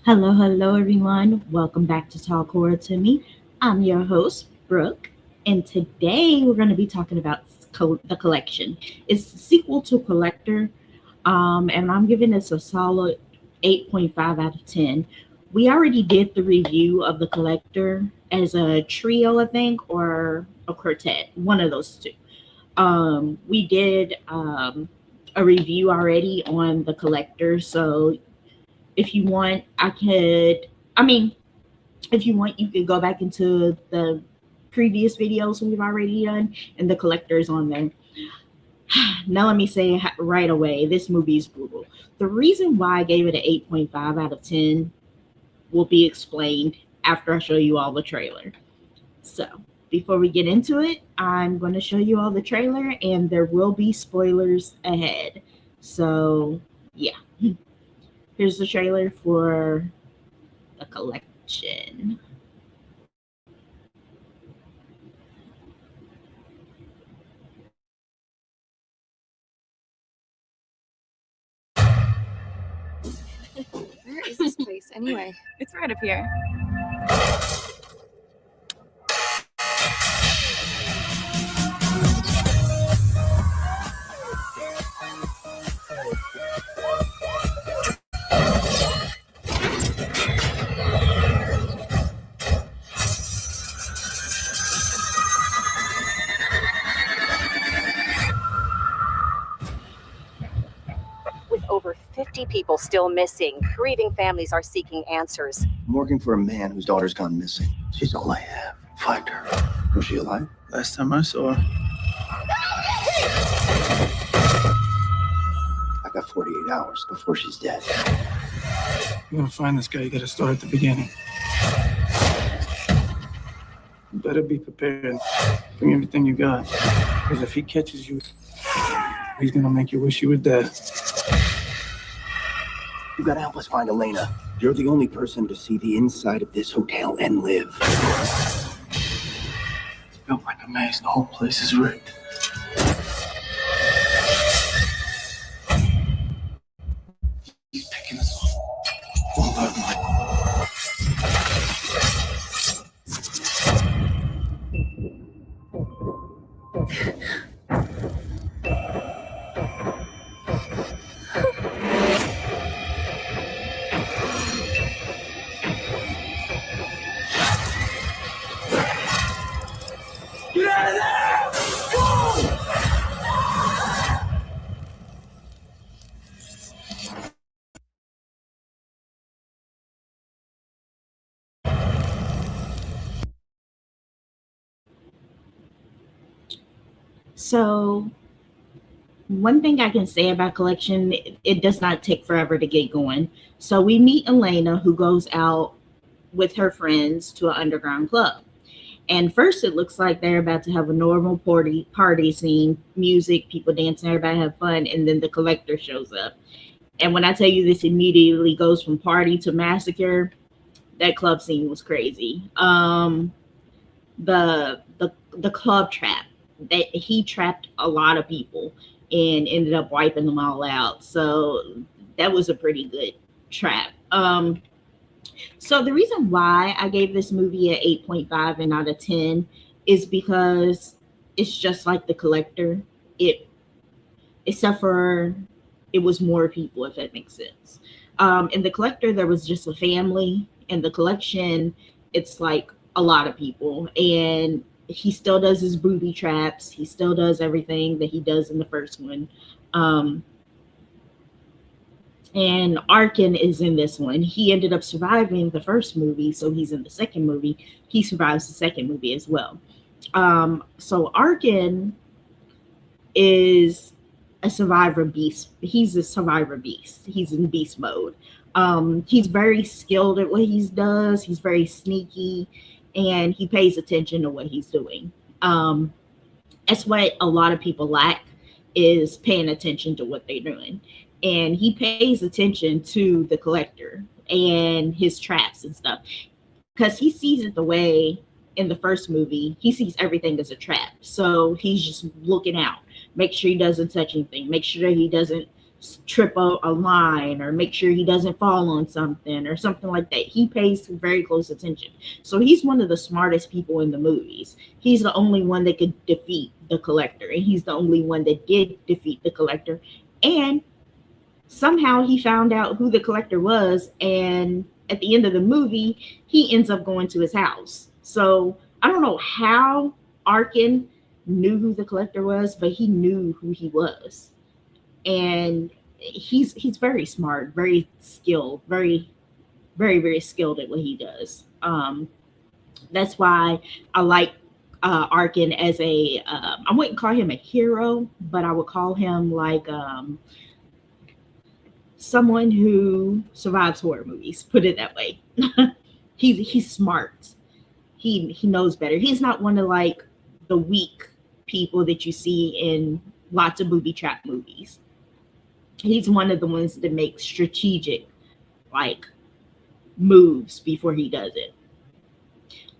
Hello, everyone. Welcome back to Talk Horror to Me. I'm your host, Brooke, and today we're going to be talking about the collection. It's the sequel to Collector, and I'm giving this a solid 8.5 out of 10. We already did the review of the Collector as a trio, I think, or a quartet, one of those two. We did a review already on the Collector, so if you want, I mean, if you want, you could go back into the previous videos we've already done, and the collector's on there. Now, let me say right away, this movie is brutal. The reason why I gave it an 8.5 out of 10 will be explained after I show you all the trailer. So, before we get into it, I'm going to show you all the trailer, and there will be spoilers ahead. So, yeah. Here's the trailer for the collection. Where is this place anyway? It's right up here. With over 50 people still missing, grieving families are seeking answers. I'm working for a man whose daughter's gone missing. She's all I have. Find her. Was she alive? Last time I saw her. I got 48 hours before she's dead. You're gonna find this guy, you gotta start at the beginning. You better be prepared. Bring everything you got. Because if he catches you, he's gonna make you wish you were dead. You gotta help us find Elena. You're the only person to see the inside of this hotel and live. It's built like a maze. The whole place is rigged. He's picking us off. One by one. Get out of there! Go! So, one thing I can say about collection, it does not take forever to get going. So, we meet Elena, who goes out with her friends to an underground club. And first, it looks like they're about to have a normal party scene, music, people dancing, everybody have fun, and then the collector shows up. And when I tell you this immediately goes from party to massacre, that club scene was crazy. The club trap, that he trapped a lot of people and ended up wiping them all out. So that was a pretty good trap. So the reason why I gave this movie an 8.5 and out of 10 is because it's just like The Collector. It, except for it was more people, if that makes sense. In The Collector, there was just a family. In the collection, it's like a lot of people. And he still does his booby traps. He still does everything that he does in the first one. And Arkin is in this one. He ended up surviving the first movie, so he's in the second movie. He survives the second movie as well. So Arkin is a survivor beast. He's a survivor beast. He's in beast mode. He's very skilled at what he does. He's very sneaky, and he pays attention to what he's doing. That's what a lot of people lack, is paying attention to what they're doing. And he pays attention to the collector and his traps and stuff, because he sees it the way in the first movie, he sees everything as a trap. So he's just looking out, make sure he doesn't touch anything, make sure he doesn't trip a line or make sure he doesn't fall on something or something like that. He pays very close attention. So he's one of the smartest people in the movies. He's the only one that could defeat the Collector, and he's the only one that did defeat the Collector. And somehow he found out who the Collector was, and at the end of the movie, he ends up going to his house. So I don't know how Arkin knew who the Collector was, but he knew who he was. And he's very smart, very skilled, very skilled at what he does. That's why I like Arkin as a I wouldn't call him a hero, but I would call him like someone who survives horror movies, put it that way. He's smart. He knows better. He's not one of like the weak people that you see in lots of booby trap movies. He's one of the ones that makes strategic like moves before he does it.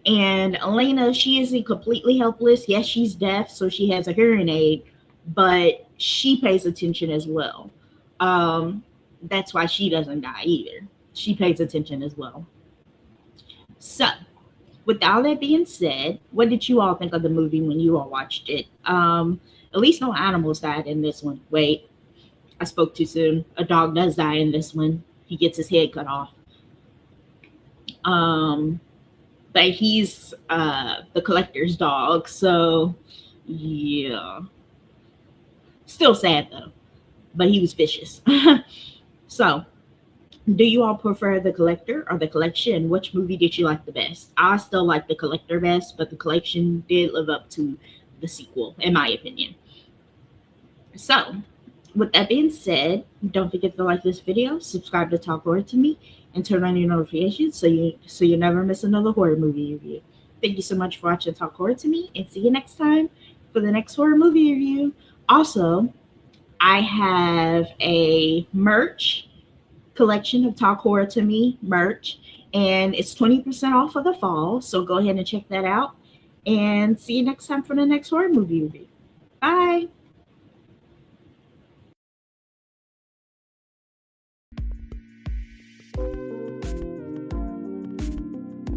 And Elena, she isn't completely helpless. Yes, she's deaf, so she has a hearing aid, but she pays attention as well. That's why she doesn't die either. She pays attention as well. So, with all that being said, what did you all think of the movie when you all watched it? At least no animals died in this one. Wait, I spoke too soon. A dog does die in this one. He gets his head cut off. But he's the Collector's dog, so yeah. Still sad though, but he was vicious. So, do you all prefer the Collector or the Collection? Which movie did you like the best? I still like the Collector best, but the Collection did live up to the sequel, in my opinion. So, with that being said, don't forget to like this video, subscribe to Talk Horror to Me, and turn on your notifications so you never miss another horror movie review. Thank you so much for watching Talk Horror to Me, and see you next time for the next horror movie review. Also, I have a merch collection of Talk Horror to Me merch, and it's 20% off for the fall, so go ahead and check that out, and see you next time for the next horror movie review. Bye.